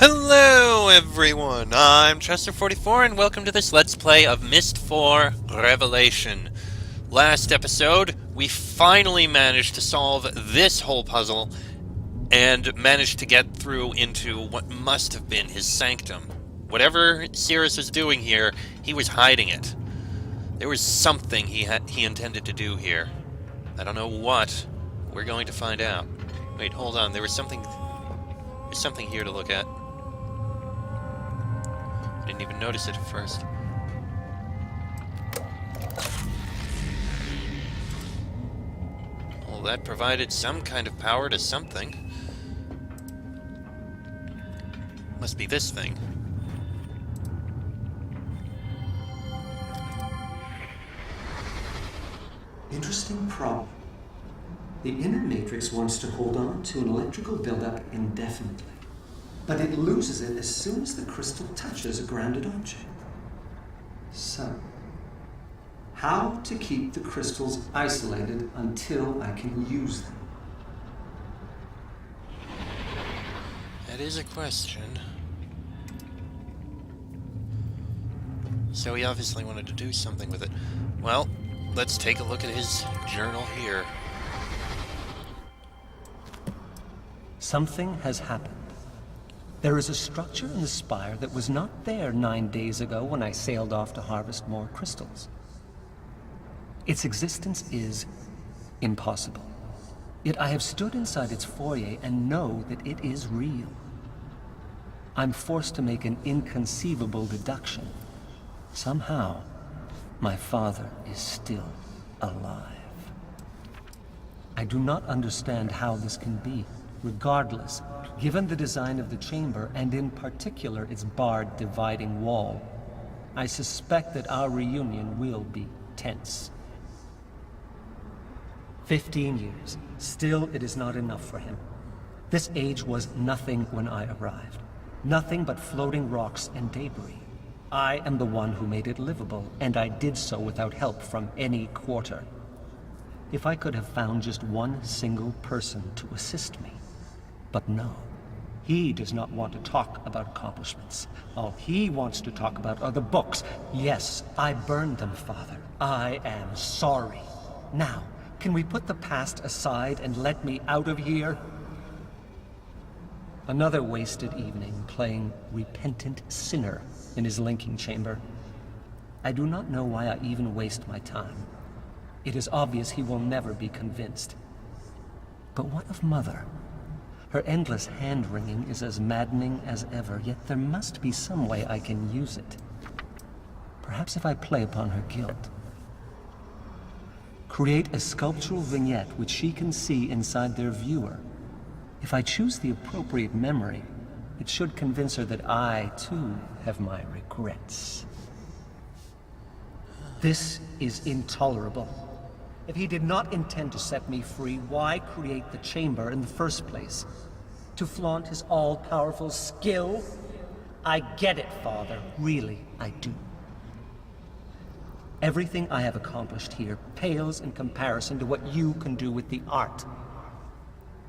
Hello everyone, I'm Chester44 and welcome to this Let's Play of Myst 4 Revelation. Last episode, we finally managed to solve this whole puzzle and managed to get through into what must have been his sanctum. Whatever Sirrus was doing here, he was hiding it. There was something he intended to do here. I don't know what. We're going to find out. Wait, hold on, there's something here to look at. Didn't even notice it at first. Well, that provided some kind of power to something. Must be this thing. Interesting problem. The inner matrix wants to hold on to an electrical buildup indefinitely, but it loses it as soon as the crystal touches a grounded object. So, how to keep the crystals isolated until I can use them? That is a question. So he obviously wanted to do something with it. Well, let's take a look at his journal here. Something has happened. There is a structure in the spire that was not there 9 days ago when I sailed off to harvest more crystals. Its existence is impossible. Yet I have stood inside its foyer and know that it is real. I'm forced to make an inconceivable deduction. Somehow, my father is still alive. I do not understand how this can be. Regardless, given the design of the chamber, and in particular its barred dividing wall, I suspect that our reunion will be tense. 15 years. Still, it is not enough for him. This age was nothing when I arrived. Nothing but floating rocks and debris. I am the one who made it livable, and I did so without help from any quarter. If I could have found just one single person to assist me. But no, he does not want to talk about accomplishments. All he wants to talk about are the books. Yes, I burned them, Father. I am sorry. Now, can we put the past aside and let me out of here? Another wasted evening playing repentant sinner in his linking chamber. I do not know why I even waste my time. It is obvious he will never be convinced. But what of Mother? Her endless hand-wringing is as maddening as ever, yet there must be some way I can use it. Perhaps if I play upon her guilt. Create a sculptural vignette which she can see inside their viewer. If I choose the appropriate memory, it should convince her that I, too, have my regrets. This is intolerable. If he did not intend to set me free, why create the chamber in the first place? To flaunt his all-powerful skill? I get it, Father. Really, I do. Everything I have accomplished here pales in comparison to what you can do with the art.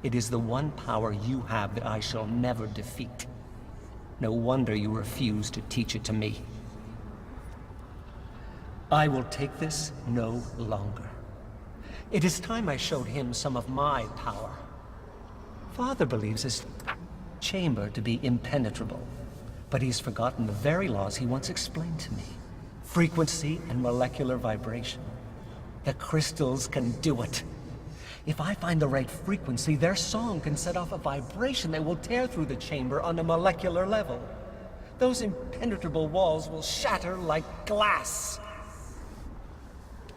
It is the one power you have that I shall never defeat. No wonder you refuse to teach it to me. I will take this no longer. It is time I showed him some of my power. Father believes his chamber to be impenetrable, but he's forgotten the very laws he once explained to me. Frequency and molecular vibration. The crystals can do it. If I find the right frequency, their song can set off a vibration that will tear through the chamber on a molecular level. Those impenetrable walls will shatter like glass.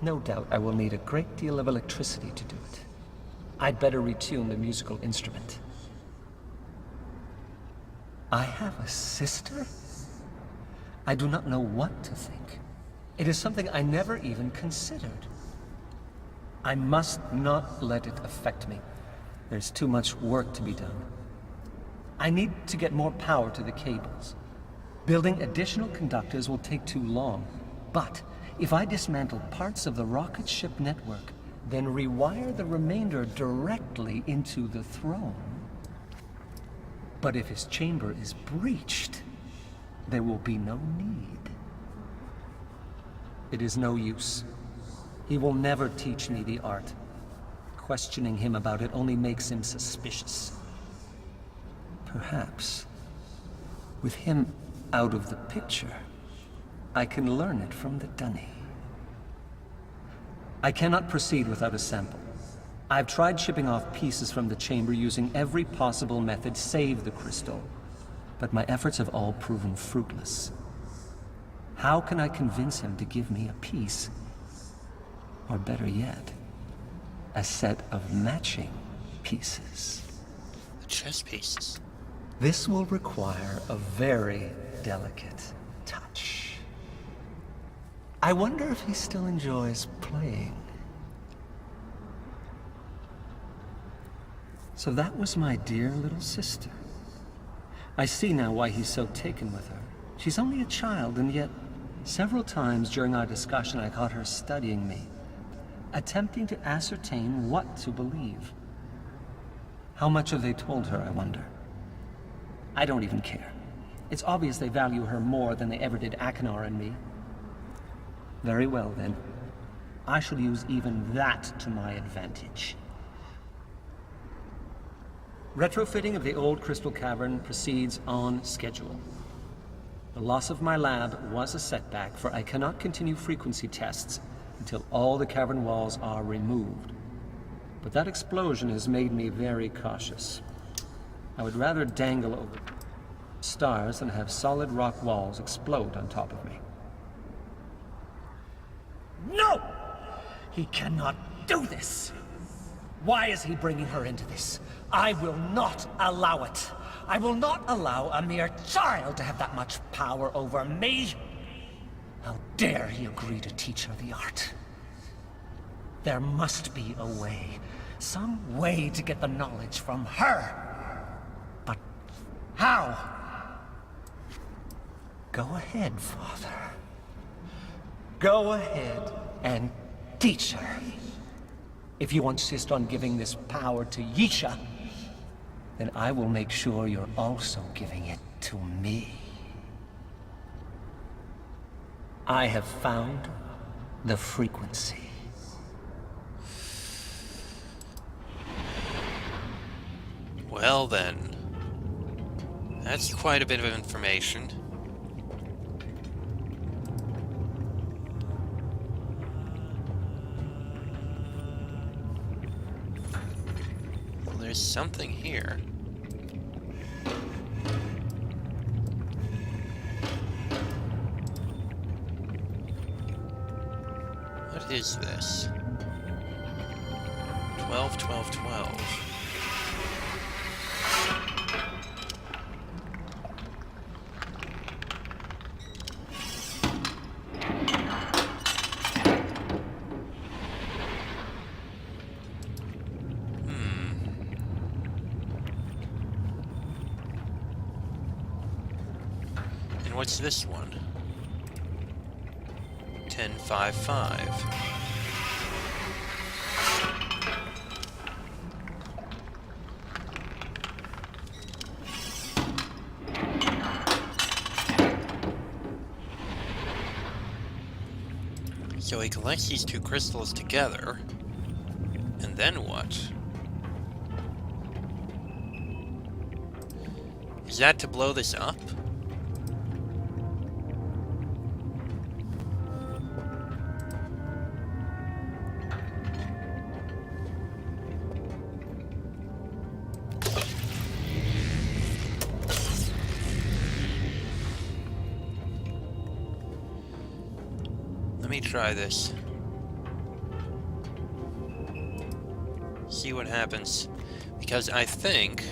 No doubt I will need a great deal of electricity to do it. I'd better retune the musical instrument. I have a sister? I do not know what to think. It is something I never even considered. I must not let it affect me. There's too much work to be done. I need to get more power to the cables. Building additional conductors will take too long. But if I dismantle parts of the rocket ship network, then rewire the remainder directly into the throne, But if his chamber is breached, there will be no need. It is no use. He will never teach me the art. Questioning him about it only makes him suspicious. Perhaps, with him out of the picture, I can learn it from the dunny. I cannot proceed without a sample. I've tried shipping off pieces from the chamber using every possible method save the crystal, but my efforts have all proven fruitless. How can I convince him to give me a piece? Or better yet, a set of matching pieces. The chess pieces. This will require a very delicate touch. I wonder if he still enjoys playing. So that was my dear little sister. I see now why he's so taken with her. She's only a child, and yet several times during our discussion I caught her studying me, attempting to ascertain what to believe. How much have they told her, I wonder? I don't even care. It's obvious they value her more than they ever did Akinar and me. Very well, then. I shall use even that to my advantage. Retrofitting of the old crystal cavern proceeds on schedule. The loss of my lab was a setback, for I cannot continue frequency tests until all the cavern walls are removed. But that explosion has made me very cautious. I would rather dangle over stars than have solid rock walls explode on top of me. No! He cannot do this! Why is he bringing her into this? I will not allow it. I will not allow a mere child to have that much power over me. How dare he agree to teach her the art? There must be a way, some way to get the knowledge from her. But how? Go ahead, Father. Go ahead and teach her. If you insist on giving this power to Yisha, then I will make sure you're also giving it to me. I have found the frequency. Well then, that's quite a bit of information. Well, there's something here. What is this? 12, 12, 12. And what's this one? 10, 5, 5. So he collects these two crystals together, and then what? Is that to blow this up? Let me try this. See what happens. Because I think,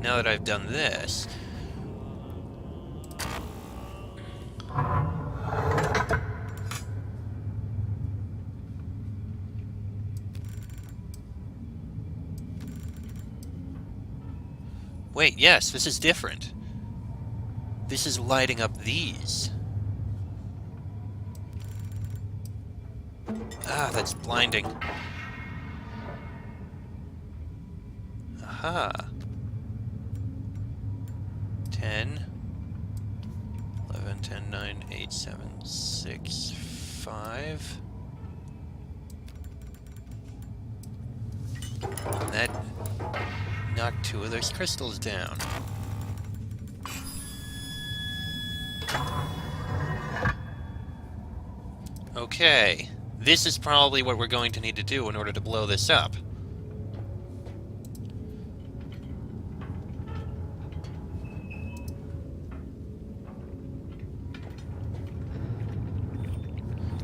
now that I've done this... Wait, yes, this is different. This is lighting up these. Ah, that's blinding. Aha. 10, 11, 10, 9, 8, 7, 6, 5. And that knocked 2 of those crystals down. Okay, this is probably what we're going to need to do in order to blow this up.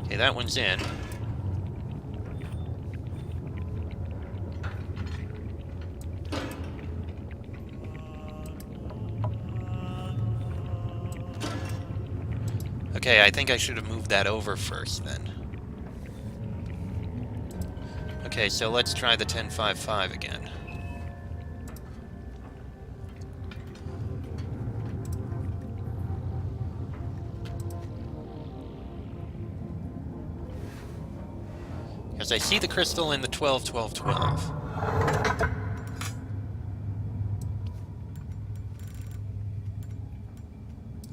Okay, that one's in. Okay, I think I should have moved that over first, then. Okay, so let's try the 10-5-5 again. Because I see the crystal in the 12-12-12.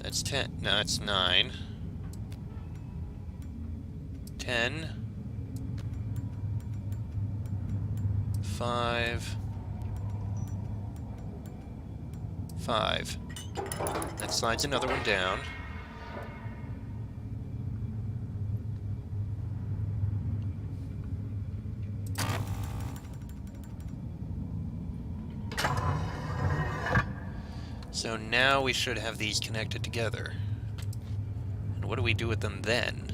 That's 10. No, that's 9. 10. 5. 5. That slides another one down. So now we should have these connected together. And what do we do with them then?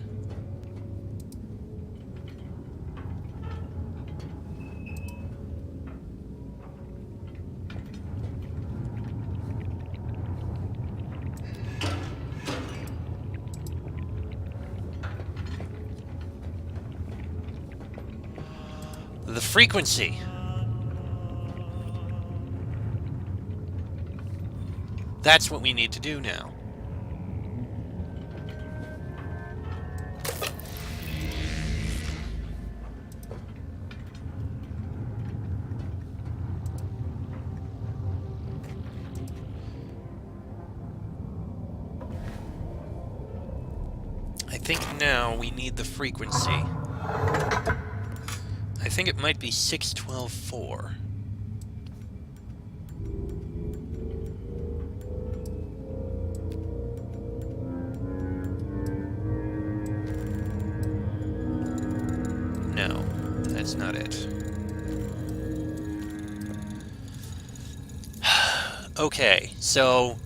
The frequency! That's what we need to do now. I think now we need the frequency. I think it might be 6-12-4. No, that's not it. Okay, so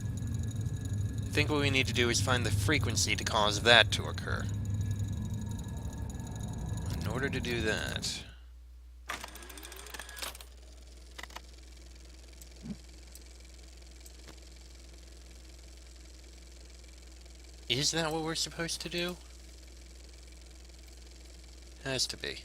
I think what we need to do is find the frequency to cause that to occur. In order to do that, is that what we're supposed to do? Has to be.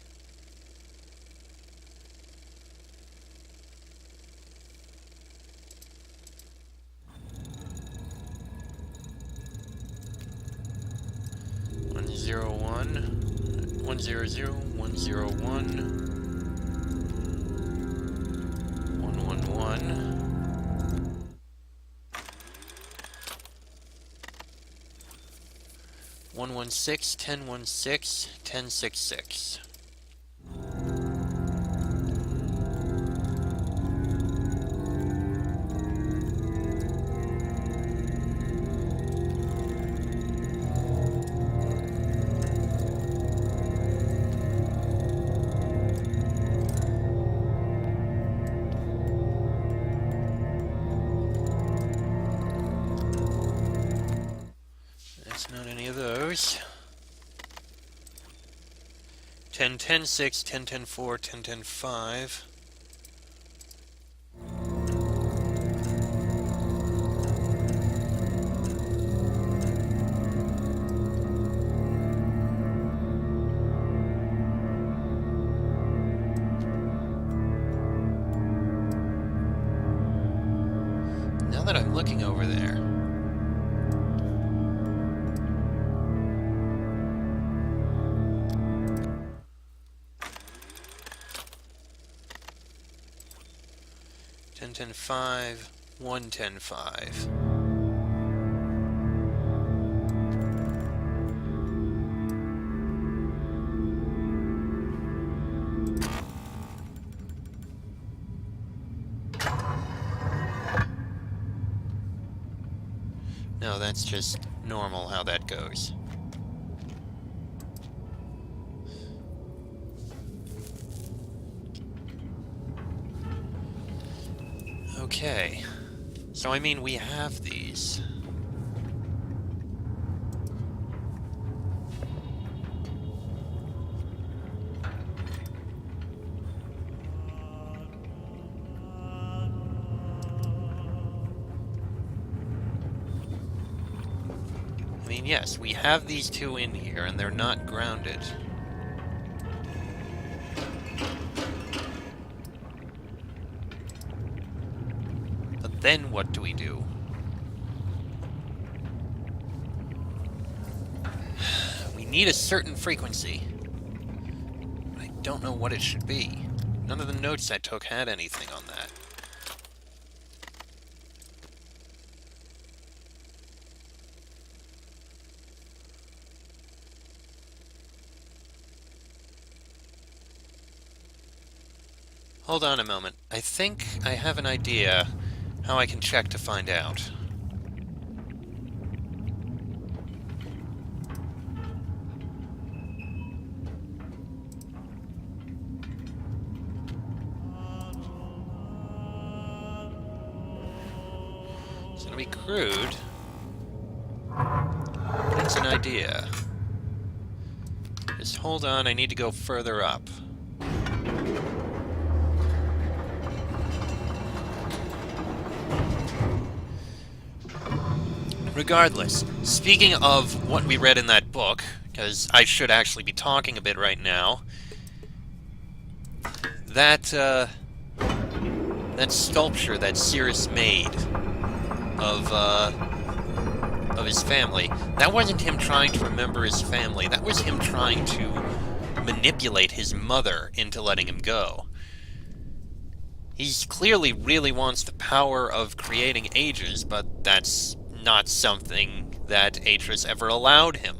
One zero one 100 101 111 116 1016 1066. That's not any of those. 10 10 6 10 10 4 10 10 5. Now that I'm looking over there, ten ten five 1 10 5. No, that's just normal how that goes. Okay. So, I mean, we have these. I mean, yes, we have these two in here, and they're not grounded. But then what do we do? We need a certain frequency. I don't know what it should be. None of the notes I took had anything on that. Hold on a moment. I think I have an idea how I can check to find out. It's gonna be crude, but it's an idea. Just hold on, I need to go further up. Regardless, speaking of what we read in that book, because I should actually be talking a bit right now, that sculpture that Sirrus made of his family, that wasn't him trying to remember his family, that was him trying to manipulate his mother into letting him go. He clearly really wants the power of creating ages, but that's not something that Atris ever allowed him.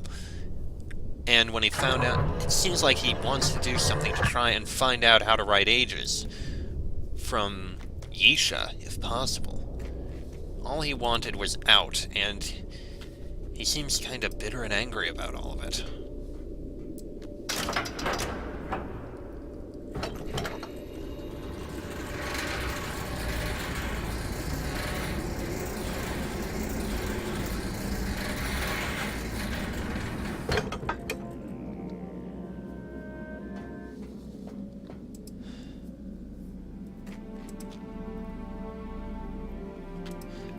And when he found out, it seems like he wants to do something to try and find out how to write ages. From Yisha, if possible. All he wanted was out, and he seems kind of bitter and angry about all of it.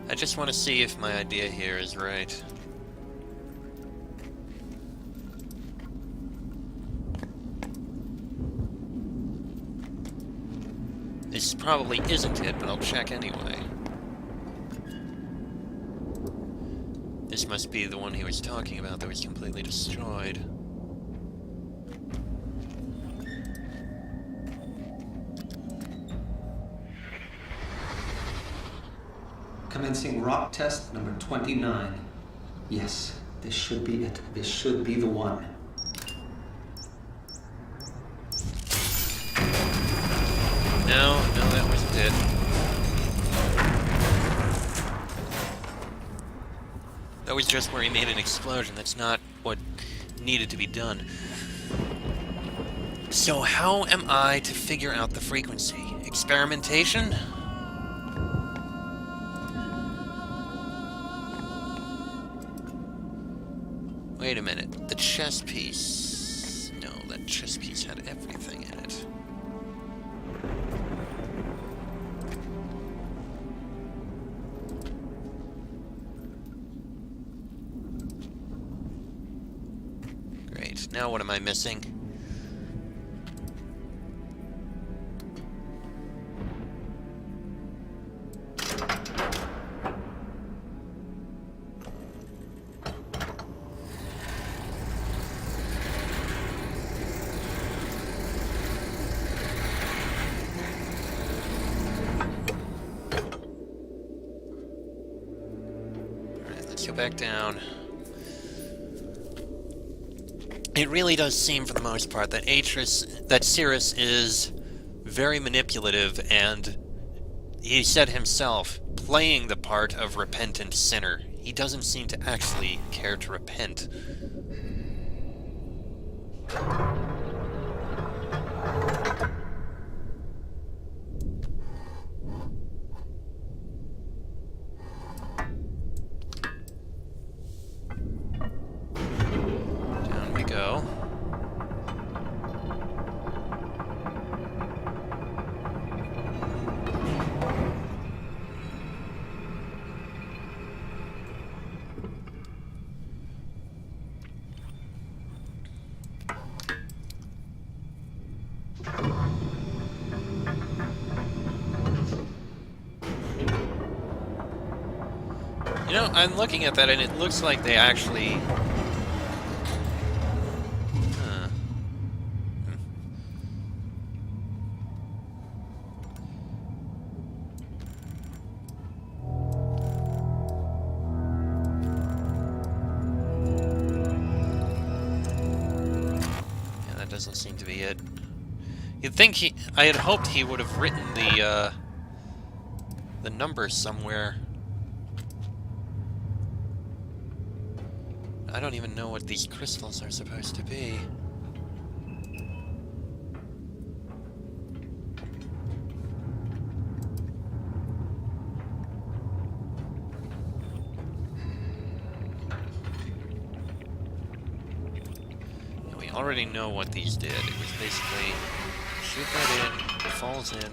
I just want to see if my idea here is right. This probably isn't it, but I'll check anyway. This must be the one he was talking about that was completely destroyed. Commencing rock test number 29. Yes, this should be it. This should be the one. No, that wasn't it. That was just where he made an explosion. That's not what needed to be done. So how am I to figure out the frequency? Experimentation? Wait a minute. The chess piece... No, that chess piece had everything in it. Great. Now what am I missing? Go back down. It really does seem, for the most part, that Sirrus is very manipulative, and he said himself, playing the part of repentant sinner. He doesn't seem to actually care to repent. Down we go. You know, I'm looking at that and it looks like they actually... Huh. Yeah, that doesn't seem to be it. You'd think he... I had hoped he would have written the numbers somewhere. I don't even know what these crystals are supposed to be. And we already know what these did. It was basically shoot that in, it falls in.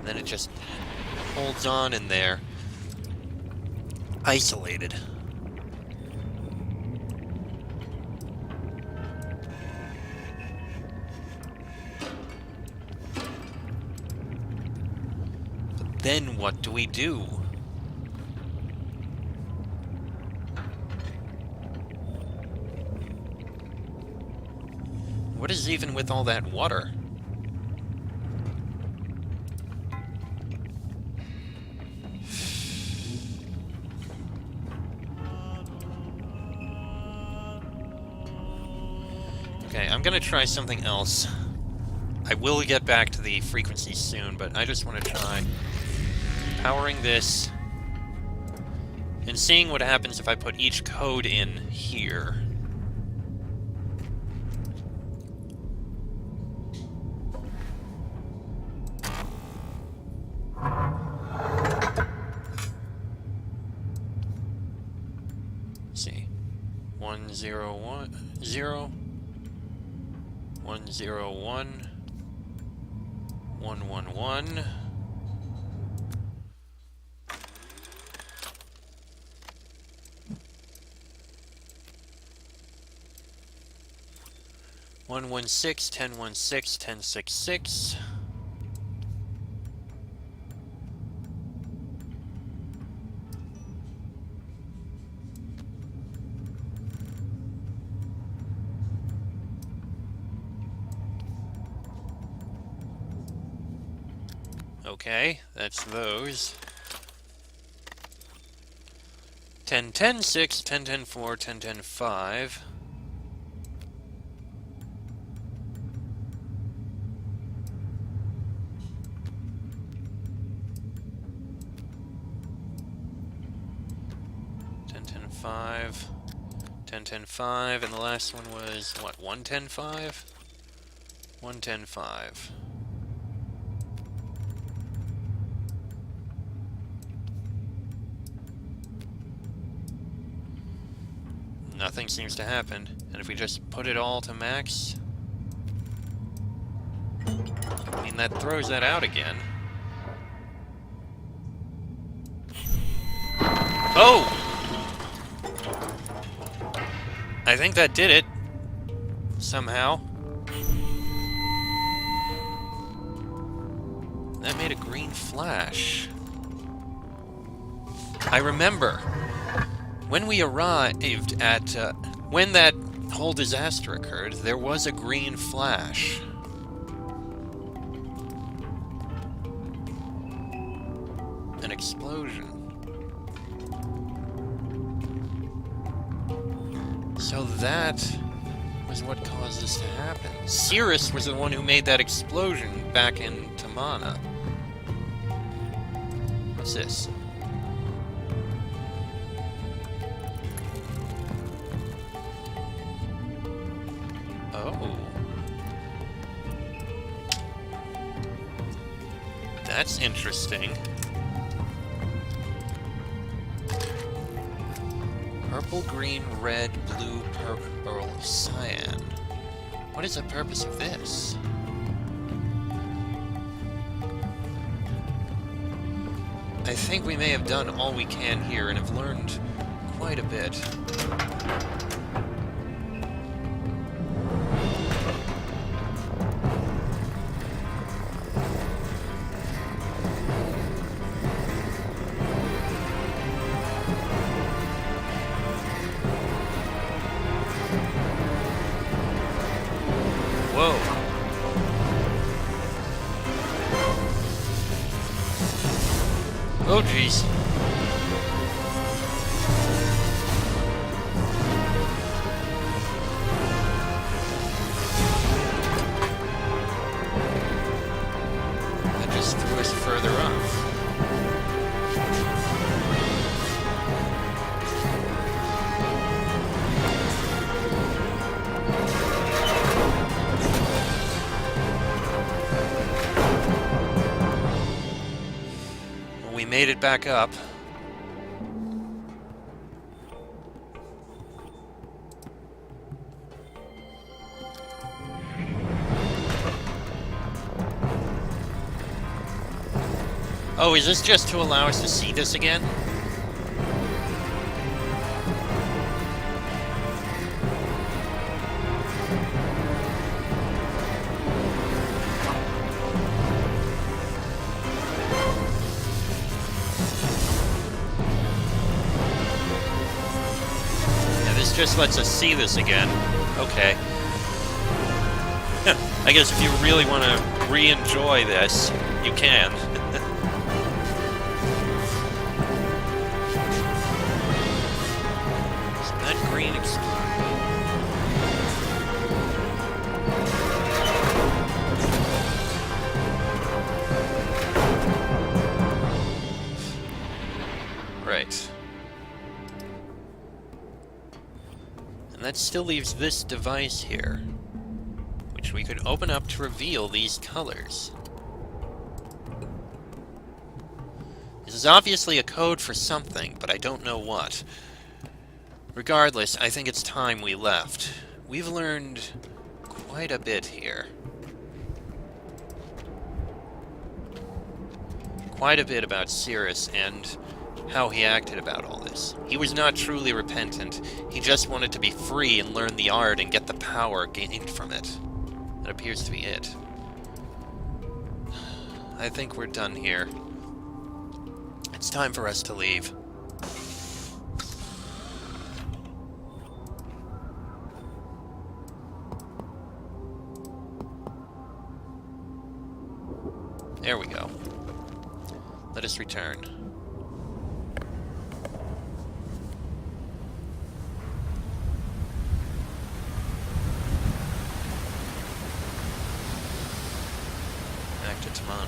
Then it just holds on in there, isolated. But then what do we do? What is even with all that water? Okay, I'm gonna try something else. I will get back to the frequencies soon, but I just want to try powering this and seeing what happens if I put each code in here. Let's see. 101 0 101 111 116 1016 1066 Okay, that's those. 10 10 6 10 10 4 10 10 5 10 10 5 10 10 5 and the last one was what, 1 10 5 1 10 5. Nothing seems to happen, and if we just put it all to max, I mean, that throws that out again. Oh! I think that did it, somehow. That made a green flash. I remember. When we arrived at, when that whole disaster occurred, there was a green flash. An explosion. So that was is what caused this to happen. Sirrus was the one who made that explosion back in Tamana. What's this? Oh. That's interesting. Purple, green, red, blue, purple, cyan. What is the purpose of this? I think we may have done all we can here and have learned quite a bit. Whoa. Oh, jeez. That just threw us further off. We made it back up. Oh, is this just to allow us to see this again? Just lets us see this again. Okay. I guess if you really want to re-enjoy this, you can. Is that green Right. And that still leaves this device here, which we could open up to reveal these colors. This is obviously a code for something, but I don't know what. Regardless, I think it's time we left. We've learned quite a bit here. Quite a bit about Sirrus and how he acted about all this. He was not truly repentant. He just wanted to be free and learn the art and get the power gained from it. That appears to be it. I think we're done here. It's time for us to leave. There we go. Let us return. Back to Tamana.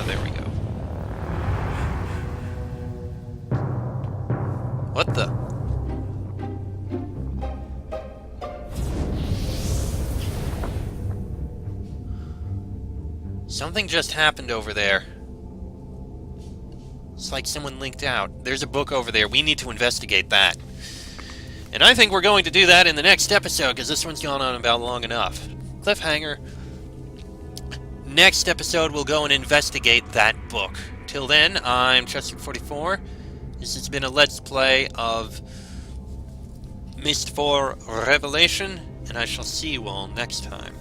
There we go. What the? Something just happened over there. It's like someone linked out. There's a book over there. We need to investigate that. And I think we're going to do that in the next episode, because this one's gone on about long enough. Cliffhanger. Next episode, we'll go and investigate that book. Till then, I'm Chester44. This has been a Let's Play of Myst 4 Revelation, and I shall see you all next time.